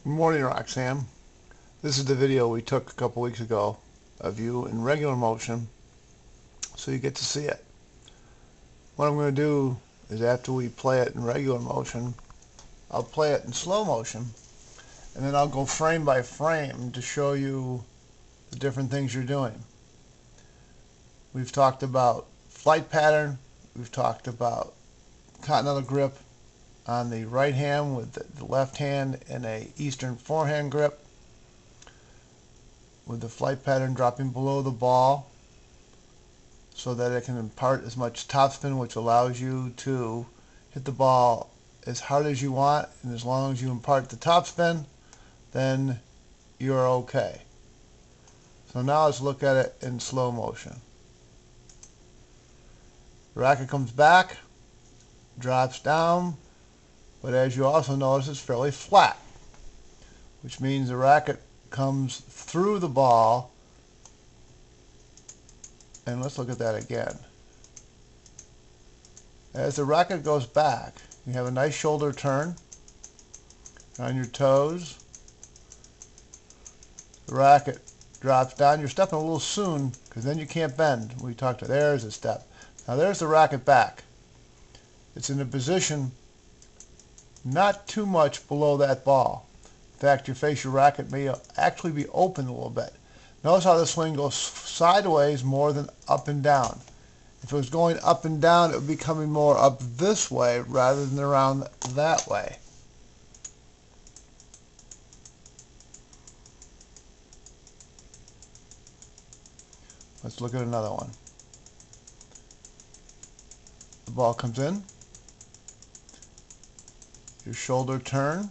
Good morning, Roxanne. This is the video we took a couple weeks ago of you in regular motion, so you get to see it. What I'm going to do is after we play it in regular motion, I'll play it in slow motion, and then I'll go frame by frame to show you the different things you're doing. We've talked about flight pattern, we've talked about continental grip on the right hand with the left hand in a eastern forehand grip, with the flight pattern dropping below the ball so that it can impart as much topspin, which allows you to hit the ball as hard as you want, and as long as you impart the topspin, then you're okay. So now let's look at it in slow motion. The racket comes back, drops down, but as you also notice, it's fairly flat, which means the racket comes through the ball. And let's look at that again. As the racket goes back, you have a nice shoulder turn on your toes. The racket drops down. You're stepping a little soon because then you can't bend. We talked about there's a step. Now there's the racket back. It's in a position not too much below that ball. In fact, your racket may actually be open a little bit. Notice how the swing goes sideways more than up and down. If it was going up and down, it would be coming more up this way rather than around that way. Let's look at another one. The ball comes in. Your shoulder turn.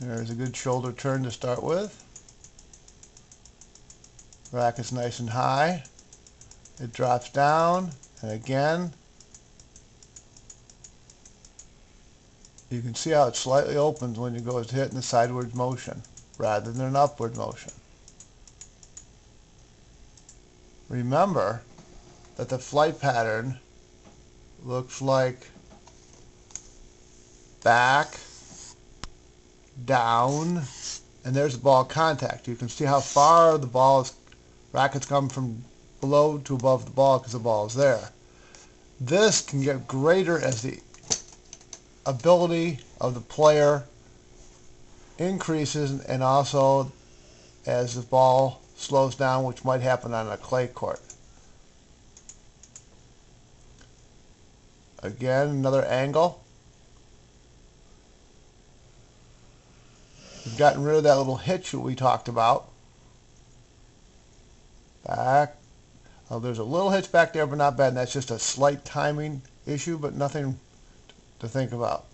There's a good shoulder turn to start with. Racket's nice and high. It drops down, and again, you can see how it slightly opens when you go to hit in the sideways motion rather than an upward motion. Remember that the flight pattern looks like back, down, and there's the ball contact. You can see how far the rackets come from below to above the ball because the ball is there. This can get greater as the ability of the player increases and also as the ball slows down, which might happen on a clay court. Again, another angle. We've gotten rid of that little hitch that we talked about. Back. Oh, there's a little hitch back there, but not bad. And that's just a slight timing issue, but nothing to think about.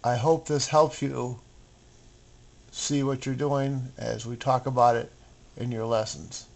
I hope this helps you see what you're doing as we talk about it in your lessons.